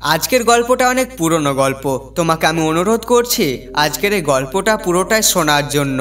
আজকের গল্পটা অনেক পুরনো গল্প। তোমাকে আমি অনুরোধ করছি আজকের এই গল্পটা পুরোটাই শোনার জন্য।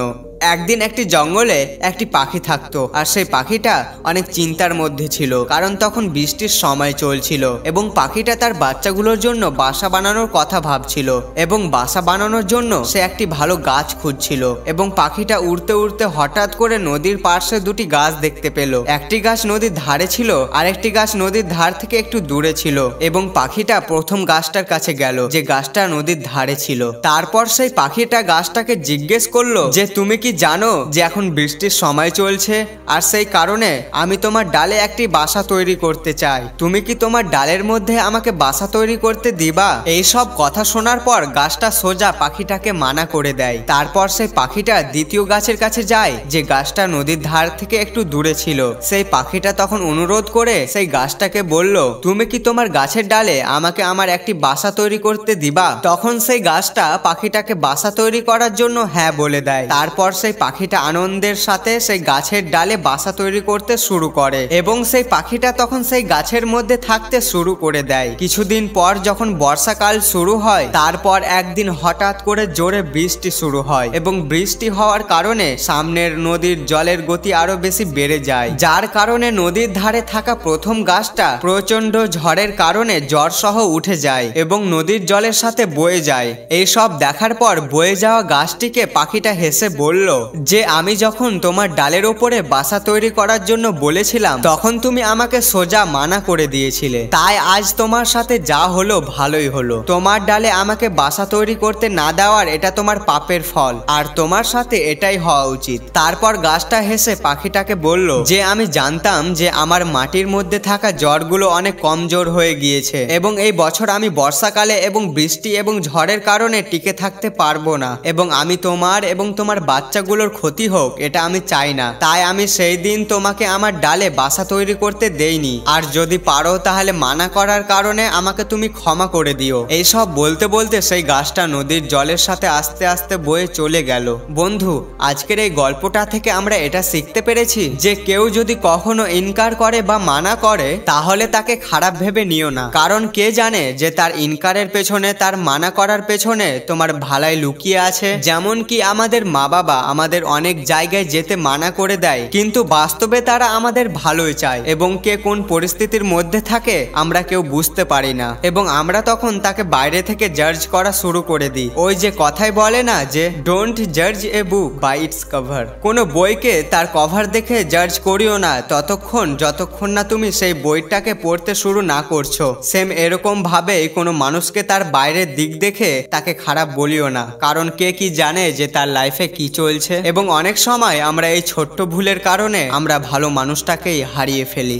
একদিন একটি জঙ্গলে একটি পাখি থাকতো, আর সেই পাখিটা অনেক চিন্তার মধ্যে ছিল, কারণ তখন বৃষ্টির সময় চলছিল এবং পাখিটা তার বাচ্চাগুলোর জন্য বাসা বানানোর কথা ভাবছিল এবং বাসা বানানোর জন্য সে একটি ভালো গাছ খুঁজছিল। এবং পাখিটা উড়তে উড়তে হঠাৎ করে নদীর পাশে দুটি গাছ দেখতে পেল। একটি গাছ নদীর ধারে ছিল আর একটি গাছ নদীর ধার থেকে একটু দূরে ছিল। এবং পাখিটা প্রথম গাছটার কাছে গেল যে গাছটা নদীর ধারে ছিল। তারপর সেই পাখিটা গাছটাকে জিজ্ঞেস করলো যে তুমি কি জানো যে এখন বৃষ্টির সময় চলছে, আর সেই কারণে আমি তোমার ডালে একটি বাসা তৈরি করতে চাই। তুমি কি তোমার ডালের মধ্যে আমাকে বাসা তৈরি করতে দিবা? এই সব কথা শোনার পর গাছটা সোজা পাখিটাকে মানা করে দেয়। তারপর সেই পাখিটা দ্বিতীয় গাছের কাছে যায় যে গাছটা নদীর ধার থেকে একটু দূরে ছিল। সেই পাখিটা তখন অনুরোধ করে সেই গাছটাকে বলল, তুমি কি তোমার গাছের ডালে আমাকে আমার একটি বাসা তৈরি করতে দিবা? তখন সেই গাছটা পাখিটাকে বাসা তৈরি করার জন্য হ্যাঁ বলে দেয়। তারপর সেই পাখিটা আনন্দের সাথে সেই গাছের ডালে বাসা তৈরি করতে শুরু করে এবং সেই পাখিটা তখন সেই গাছের মধ্যে থাকতে শুরু করে দেয়। কিছুদিন পর যখন বর্ষাকাল শুরু হয়, তারপর একদিন হঠাৎ করে জোরে বৃষ্টি শুরু হয় এবং বৃষ্টি হওয়ার কারণে সামনের নদীর জলের গতি আরো বেশি বেড়ে যায়, যার কারণে নদীর ধারে থাকা প্রথম গাছটা প্রচন্ড ঝড়ের কারণে জ্বর সহ উঠে যায় এবং নদীর জলের সাথে বয়ে যায়। এই সব দেখার পর বয়ে যাওয়া গাছটিকে পাখিটা হেসে বলল যে আমি যখন তোমার ডালের ওপরে বাসা তৈরি করার জন্য বলেছিলাম তখন তুমি আমাকে সোজা মানা করে দিয়েছিলে, তাই আজ তোমার সাথে যা হলো ভালোই হলো। তোমার ডালে আমাকে বাসা তৈরি করতে না দেওয়ার এটা তোমার পাপের ফল, আর তোমার সাথে এটাই হওয়া উচিত। তারপর গাছটা হেসে পাখিটাকে বলল যে আমি জানতাম যে আমার মাটির মধ্যে থাকা জড়গুলো অনেক কমজোর হয়ে গিয়েছে এবং এই বছর আমি বর্ষাকালে এবং বৃষ্টি এবং ঝড়ের কারণে টিকে থাকতে পারবো না এবং আমি তোমার এবং তোমার বাচ্চাগুলোর ক্ষতি হোক এটা আমি চাই না। তাই আমি সেই দিন তোমাকে আমার ডালে বাসা তৈরি করতে দেইনি, আর যদি পারো তাহলে মানা করার কারণে আমাকে তুমি ক্ষমা করে দিও। এইসব বলতে বলতে সেই গাছটা নদীর জলের সাথে আস্তে আস্তে বয়ে চলে গেল। বন্ধু, আজকের এই গল্পটা থেকে আমরা এটা শিখতে পেরেছি যে কেউ যদি কখনো ইনকার করে বা মানা করে তাহলে তাকে খারাপ ভেবে নিও না, কারণ কে জানে যে তার ইনকারের পেছনে, তার মানা করার পেছনে তোমার ভালাই লুকিয়ে আছে। যেমন কি আমাদের মা বাবা আমাদের অনেক জায়গায় যেতে মানা করে দেয়, কিন্তু বাস্তবে তারা আমাদের ভালোই চায় এবং কে কোন পরিস্থিতির মধ্যে থাকে আমরা কেউ বুঝতে পারি না এবং আমরা তখন তাকে বাইরে থেকে জাজ করা শুরু করে দিই। ওই যে কথাই বলে না যে ডোন্ট জাজ এ বুক বাই ইটস কভার। কোনো বইকে তার কভার দেখে জাজ করিও না যতক্ষণ না তুমি সেই বইটাকে পড়তে শুরু না করছো। সেম এরকম ভাবে কোনো মানুষকে তার বাইরের দিক দেখে তাকে খারাপ বলিও না, কারণ কে কি জানে যে তার লাইফে কি চলছে। এবং অনেক সময় আমরা এই ছোট্ট ভুলের কারণে আমরা ভালো মানুষটাকেই হারিয়ে ফেলি।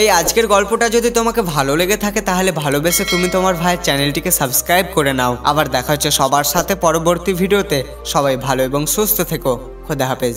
এই আজকের গল্পটা যদি তোমাকে ভালো লেগে থাকে তাহলে ভালোবেসে তুমি তোমার ভাইয়ের চ্যানেলটিকে সাবস্ক্রাইব করে নাও। আবার দেখা হচ্ছে সবার সাথে পরবর্তী ভিডিওতে। সবাই ভালো এবং সুস্থ থেকো। খোদা হাফেজ।